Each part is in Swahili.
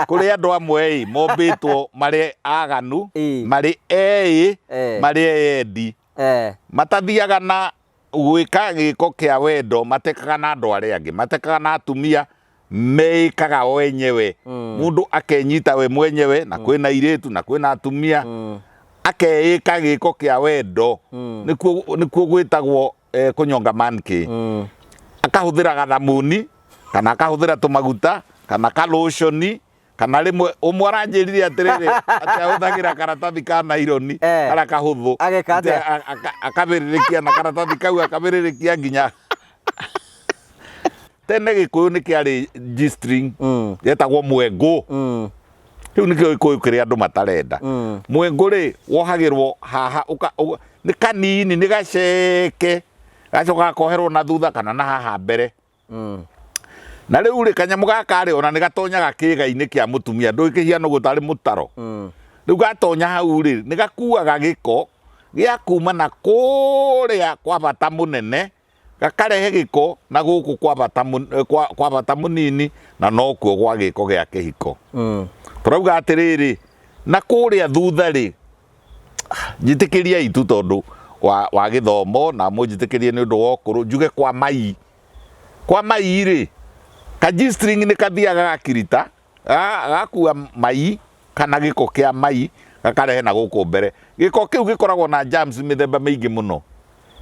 kuri andu amwe mombitwo mari aganu mari mari endi matathiaga na gwika giko kia wendo matekaga na andu aria angi matekaga na atumia meikaga wenyewe mundu akenyita we mwenyewe na kwina airitu na kwina atumia akeika giko kia wendo nikuo gwitagwo kunyonga manki akahuthira gathamuni kana akahuthira tumaguta kana kaloshoni kana rimwe umwe aranjirire atiriri ati ahuthagira karatathi ka naironi kara kahuthu akabiririkia na karatathi kau akabiririkia nginya tene gikuyu ni kiari G-string yetagwo mwengu riu nikio gikuyu kiri andu matarenda mwengu ri wohagirwo haha ni kanini ni gaceke gacoka gakoherwo na thutha kana na haha mbere na riu ri kanyamu gaka ri ona ni gatonyaga kiga-ini kia mutumia ndukihiano gutari mutaro riu gatonya hau ri ni gakuaga giko gia kuma na kuria kwa bata munene gakarehe giko na guku kwa bata munini na no kuo gwa giko gia kihiko turauga atiriri na kuria thutha ri njitikiria itu tondu wa githomo na munjitikirie ni undu wa ukuru njuge kwa mai ri ka G-string ni kathiaga gakirita gakua mai kana giko kia mai gakarehe na guku mbere giko kiu gikoragwo na germs mithemba mingi muno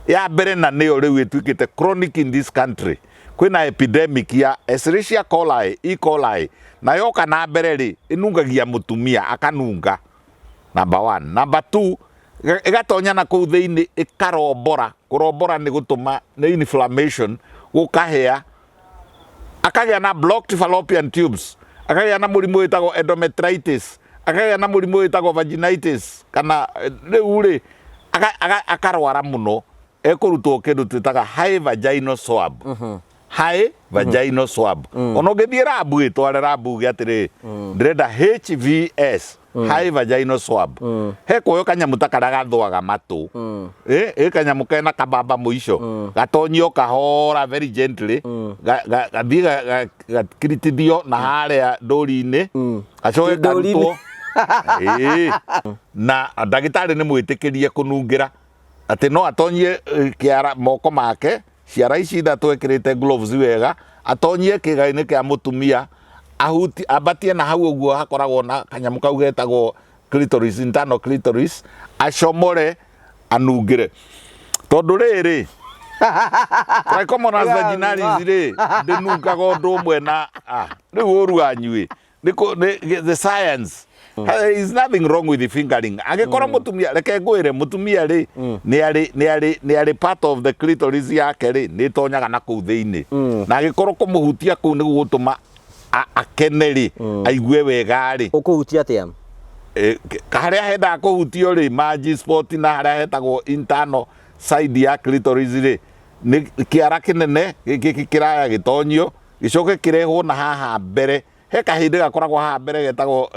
ya mbere na niyo riu itwikite chronic in this country kwina epidemic ya Escherichia coli E. coli na yoka na mbere ri inungagia mutumia akanunga number 1 number 2 igatonya na kuu thiini ikarombora kurombora ni gutuma ni inflammation gukahea akagĩa na blocked fallopian tubes akagĩa na mũrimũ wĩtagwo endometritis akagĩa na mũrimũ wĩtagwo vaginitis kana rĩu rĩ akarwara mũno ekurutwo kĩndũ twĩtaga high vaginal swab high vaginal swab ona ũngĩthiĩ rabu ĩtware rabu uge atĩrĩ ndĩrenda HVS high vaginal swab he kuoyo kanyamu ta karĩa gathũaga matũ kanyamu kena kabamba mũico gatonyio kahora very gently gathiĩ gakiritithio na harĩa ndũri-inĩ gacoke karutwo na ndagĩtarĩ nĩ mwĩtĩkĩrie kũnungĩra atĩ no atonyie kĩara moko make ciara ici ithatũ ekĩrĩte gloves wega atonyie kĩga-inĩ kĩa mũtumia abatie na hau ũguo hakoragwo na kanyamu kau getagwo clitoris, internal clitoris acomore anungĩre tondu rĩrĩ trichomonas vaginalis ri ndinungaga ũndũ ũmwe na rĩu ũru anyuĩ the science there is nothing wrong with the fingering agĩkorwo mũtumia reke ngwĩre mũtumia ri nĩ arĩ part of the clitoris yake ri nĩ tonyaga na kũu thĩinĩ na agĩkorwo kũmũhutia kũu nĩ gũgũtũma akeneri aigue wega ri ukuhutia atia haria hendaga kuhutio ri margin spot na haria hetagwo internal side ya clitoris ri ni kiara kinene giki kiraya gitonyio gicoke kirehwo na haha mbere he kahindi gakoragwo haha mbere getagwo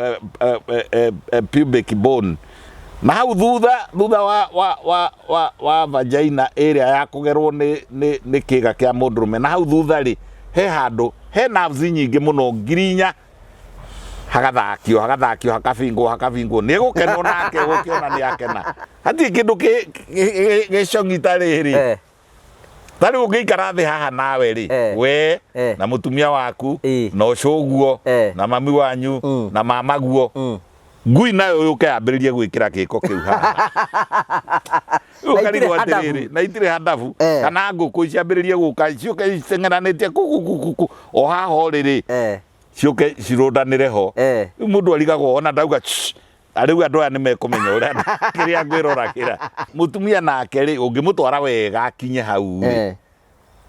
pubic bone na hau thutha wa vagina area ya kugerwo ni kiga kia mundurume na hau thutha ri he handu he nerves nyingi muno ngirinya hagathakio hakabingwo ni gukenwo nake gukiona ni akena hati kindu gicongita riri tari ungiikara thi haha nawe ri we na mutumia waku na ucuguo na mami wanyu na mamaguo ngui nayo yuke ambiririe gwikira giko kiu haha ukarigwo atiriri na itire handabu kana nguku ciambiririe guka ciuke cengeranĩtie kuku o haha riri ciuke cirondanire ho mundu arigagwo ona ndauga ariu andu aya nĩ mekũmenya ũrĩa kĩrĩa ngwĩroragĩra mutumia nake ri ũngĩmũtwara wega akinye hau ri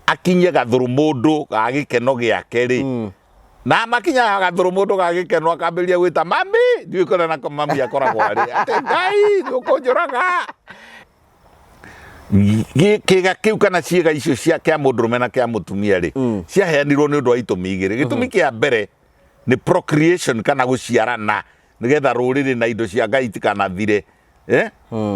akinye gathuru mundu ga gĩkeno gĩake ri na makinya gathuru mundu ga gĩkeno akambĩrĩria gwĩta mami ndiũkora na mami akoragwo ari ate ngai ndũkũnjũraga kiga kiu kana ciĩga icio cia kĩa mũndũrũme na kĩa mũtumia ri ciaheanirwo nĩ ũndũ wa itũmi igĩrĩ gĩtũmi kĩa mbere ni procreation kana guciarana nigetha rũrĩrĩ na indo cia Ngai tikanathire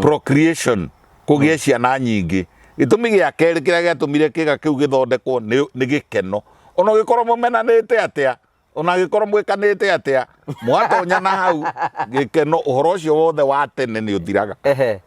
procreation kugie ciana nyingi gĩtũmi gĩa kerĩ kĩrĩa gĩatũmire kĩga kĩu gĩthondekwo nĩ gĩkeno ona gĩkorwo mũmenanĩte atĩa ona gikorwo mwikanite atia mwatonya na hau gikeno uhoro ucio wothe wa tene ni uthiraga